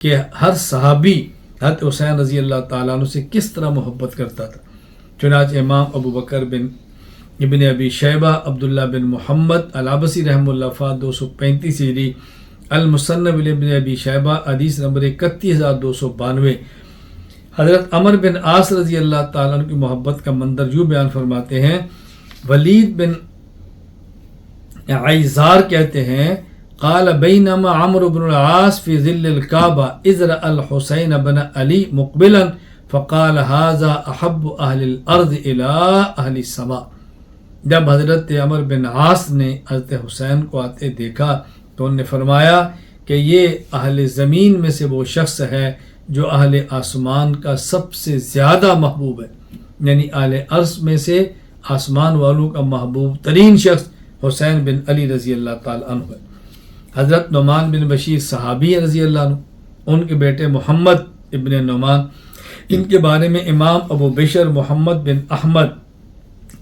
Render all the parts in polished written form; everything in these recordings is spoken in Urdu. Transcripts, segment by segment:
کہ ہر صحابی حضرت حسین رضی اللہ تعالیٰ عنہ سے کس طرح محبت کرتا تھا۔ چنانچہ امام ابو بکر بن ابن ابی شیبہ عبداللہ بن محمد العبسی رحمہ اللہ وفات 235 ہجری، المصنف ابن ابی شیبہ حدیث نمبر 31292، حضرت عمر بن عاص رضی اللہ تعالیٰ عنہ کی محبت کا منظر یوں بیان فرماتے ہیں۔ ولید بن عیزار کہتے ہیں قال بینما عمرو بن العاص فی ظل الکعبہ اذ رأى الحسین بن علی مقبلا فقال هذا احب اہل الارض الى اہل السماء۔ جب حضرت عمر بن عاص نے حضرت حسین کو آتے دیکھا تو انہوں نے فرمایا کہ یہ اہل زمین میں سے وہ شخص ہے جو اہل آسمان کا سب سے زیادہ محبوب ہے، یعنی اہل عرش میں سے آسمان والوں کا محبوب ترین شخص حسین بن علی رضی اللہ تعالی عنہ ہے۔ حضرت نعمان بن بشیر صحابی رضی اللہ عنہ، ان کے بیٹے محمد ابن نعمان، ان کے بارے میں امام ابو بشر محمد بن احمد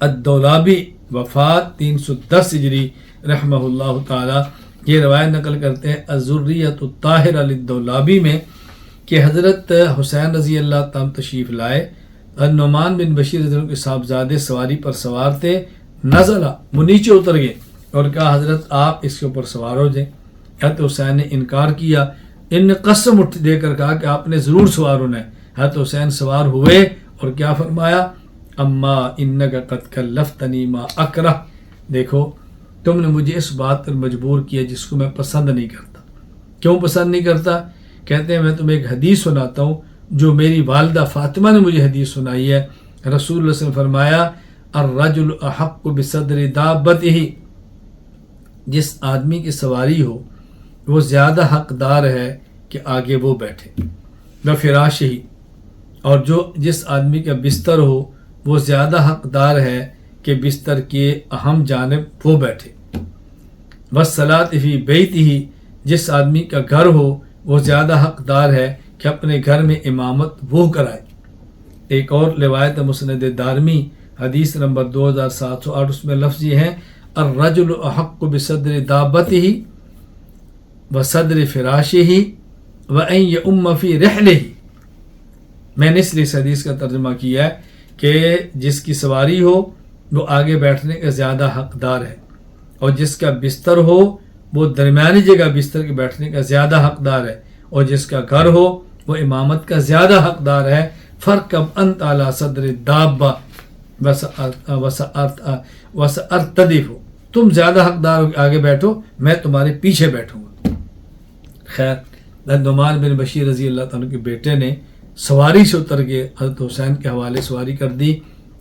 الدولابی وفات 310 ہجری رحمہ اللہ تعالی یہ روایت نقل کرتے ہیں الذریۃ الطاہرہ للدولابی میں کہ حضرت حسین رضی اللہ تعالیٰ تشریف لائے، نعمان بن بشیر رضی اللہ عنہ کے صاحبزادے سواری پر سوار تھے، نزلہ وہ نیچے اتر گئے اور کہا حضرت آپ اس کے اوپر سوار ہو جائیں۔ حضرت حسین نے انکار کیا، ان نے قسم اٹھ دے کر کہا کہ آپ نے ضرور سوار ہونا ہے۔ حضرت حسین سوار ہوئے اور کیا فرمایا، اما انک قد کلفتنی ما اکرہ، دیکھو تم نے مجھے اس بات پر مجبور کیا جس کو میں پسند نہیں کرتا۔ کیوں پسند نہیں کرتا؟ کہتے ہیں میں تمہیں ایک حدیث سناتا ہوں جو میری والدہ فاطمہ نے مجھے حدیث سنائی ہے۔ رسول اللہ صلی اللہ علیہ وسلم فرمایا الرجل احق بصدر دابتہ، جس آدمی کی سواری ہو وہ زیادہ حقدار ہے کہ آگے وہ بیٹھے، وفراش ہی، اور جس آدمی کا بستر ہو وہ زیادہ حقدار ہے کہ بستر کے اہم جانب وہ بیٹھے، والصلاۃ فی بیتہ، جس آدمی کا گھر ہو وہ زیادہ حقدار ہے کہ اپنے گھر میں امامت وہ کرائے۔ ایک اور روایت مسند دارمی حدیث نمبر 2708، اس میں لفظ یہ ہیں الرجل احق بصدر دابتہ وصدر فراشہ وان یؤم فی رحلہ۔ میں نے اس لیے اس حدیث کا ترجمہ کیا ہے کہ جس کی سواری ہو وہ آگے بیٹھنے کا زیادہ حقدار ہے، اور جس کا بستر ہو وہ درمیانی جگہ بستر کے بیٹھنے کا زیادہ حقدار ہے، اور جس کا گھر ہو وہ امامت کا زیادہ حقدار ہے۔ فرکب انت علی صدر الدابہ وسأرتدف، تم زیادہ حقدار ہو کہ آگے بیٹھو، میں تمہارے پیچھے بیٹھوں گا۔ خیر، نعمان بن بشیر رضی اللہ تعالیٰ کے بیٹے نے سواری سے اتر کے حضرت حسین کے حوالے سواری کر دی،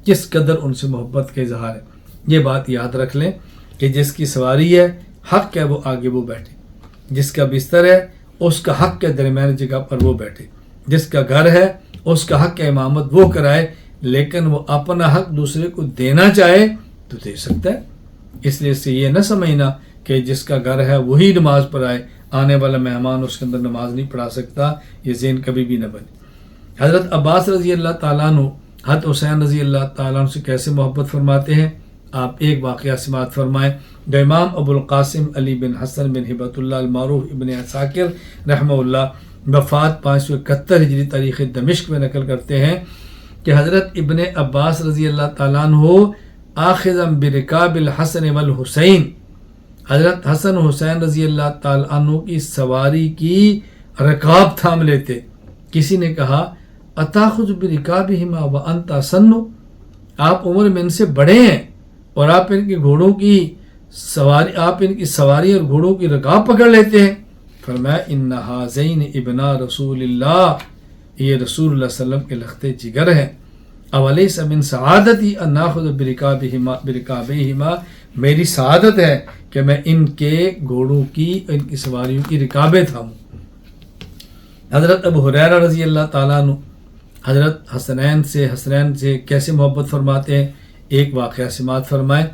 کس قدر ان سے محبت کا اظہار ہے۔ یہ بات یاد رکھ لیں کہ جس کی سواری ہے حق ہے وہ آگے وہ بیٹھے، جس کا بستر ہے اس کا حق ہے درمیانی جگہ پر وہ بیٹھے، جس کا گھر ہے اس کا حق ہے امامت وہ کرائے، لیکن وہ اپنا حق دوسرے کو دینا چاہے تو دے سکتا ہے۔ اس لیے سے یہ نہ سمجھنا کہ جس کا گھر ہے وہی نماز پڑھائے، آنے والا مہمان اس کے اندر نماز نہیں پڑھا سکتا، یہ ذہن کبھی بھی نہ بنے۔ حضرت عباس رضی اللہ تعالیٰ عنہ حضرت حسین رضی اللہ تعالیٰ عنہ سے کیسے محبت فرماتے ہیں، آپ ایک واقعہ سماعت فرمائیں۔ جو امام ابو القاسم علی بن حسن بن ہبۃ اللہ المعروف ابن عساکر رحمہ اللہ وفات 571 ہجری تاریخ دمشق میں نقل کرتے ہیں کہ حضرت ابن عباس رضی اللہ تعالیٰ عنہ آخذا برکاب الحسن والحسین، حضرت حسن حسین رضی اللہ تعالیٰ عنہ کی سواری کی رکاب تھام لیتے۔ کسی نے کہا اتاخذ برکابہما وانت اسن، آپ عمر میں ان سے بڑے ہیں اور آپ ان کے گھوڑوں کی سواری، آپ ان کی سواری اور گھوڑوں کی رکاب پکڑ لیتے ہیں۔ فرمایا ان ھذین ابنا رسول اللہ، یہ رسول اللہ صلی اللہ علیہ وسلم کے لختے جگر ہیں۔ اولیس من سعادتی ان ناخذ برکابہما، میری سعادت ہے کہ میں ان کے گھوڑوں کی، ان کی سواریوں کی رکابیں تھاموں۔ حضرت ابو ہریرہ رضی اللہ تعالیٰ عنہ حضرت حسنین سے کیسے محبت فرماتے ہیں، ایک واقعہ سماعت فرمائیں۔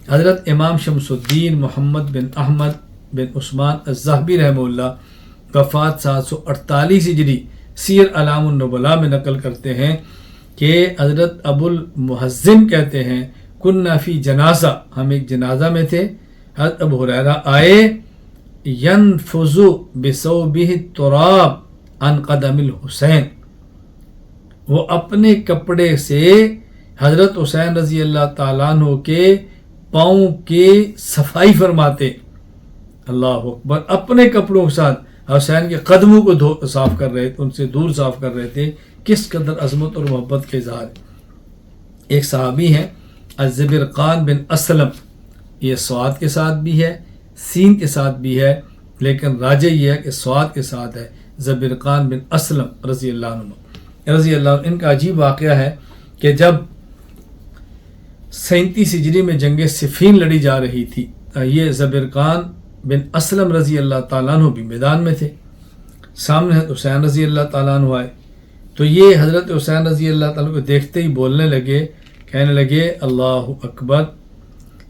حضرت امام شمس الدین محمد بن احمد بن عثمان الذہبی رحمہ اللہ وفات 748 ہجری سیر اعلام النبلاء میں نقل کرتے ہیں کہ حضرت ابو المحزن کہتے ہیں کننا فی جنازہ، ہم ایک جنازہ میں تھے، حضرت ابو ہریرہ آئے، ینفذ بثوبہ التراب، عن قدم الحسین، وہ اپنے کپڑے سے حضرت حسین رضی اللہ تعالیٰ عنہ کے پاؤں کی صفائی فرماتے. اللہ اکبر، اپنے کپڑوں کے ساتھ حسین کے قدموں کو صاف کر رہے تھے، ان سے دور صاف کر رہے تھے. کس قدر عظمت اور محبت کے اظہار. ایک صحابی ہیں الزبرقان بن اسلم، یہ صاد کے ساتھ بھی ہے سین کے ساتھ بھی ہے، لیکن راجح یہ ہے کہ صاد کے ساتھ ہے. زبرقان بن اسلم رضی اللہ عنہ، ان کا عجیب واقعہ ہے کہ جب 37 ہجری میں جنگ صفین لڑی جا رہی تھی، یہ زبرقان بن اسلم رضی اللہ تعالیٰ عنہ بھی میدان میں تھے. سامنے حضرت حسین رضی اللہ تعالیٰ عنہ آئے تو یہ حضرت حسین رضی اللہ تعالیٰ عنہ کو دیکھتے ہی بولنے لگے، کہنے لگے اللہ اکبر،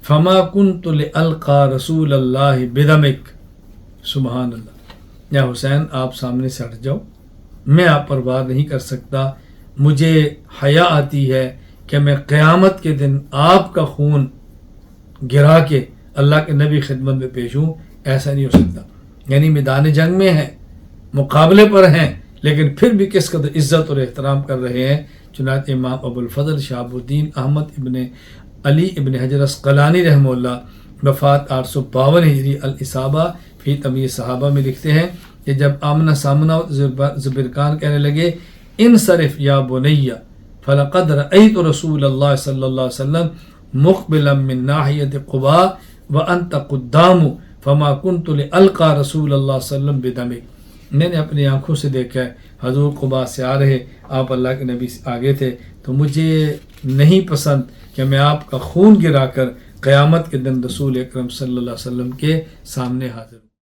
فما کنت لألقى رسول اللہ بدمک. سبحان اللہ، یا حسین آپ سامنے سے ہٹ جاؤ، میں آپ پر وار نہیں کر سکتا، مجھے حیا آتی ہے کہ میں قیامت کے دن آپ کا خون گرا کے اللہ کے نبی خدمت میں پیش ہوں. ایسا نہیں ہو سکتا. یعنی میدان جنگ میں ہیں، مقابلے پر ہیں، لیکن پھر بھی کس قدر عزت اور احترام کر رہے ہیں. چنانچہ امام ابو الفضل شہاب الدین احمد ابن علی ابن حجر اسقلانی رحمہ اللہ وفات 852 ہجری الاصابہ فی تمیز صحابہ میں لکھتے ہیں کہ جب آمنا سامنا زبرقان کہنے لگے انصرف یا بنی فلقد رأیت رسول اللہ صلی اللہ علیہ وسلم مقبلا من ناحیت قباء وانت قدام فما کنت لألقى رسول اللہ صلی اللہ علیہ وسلم بدمک. میں نے اپنی آنکھوں سے دیکھا ہے حضور قباء سے آ رہے، آپ اللہ کے نبی سے آگے تھے، تو مجھے نہیں پسند کہ میں آپ کا خون گرا کر قیامت کے دن رسول اکرم صلی اللہ علیہ وسلم کے سامنے حاضر ہوں.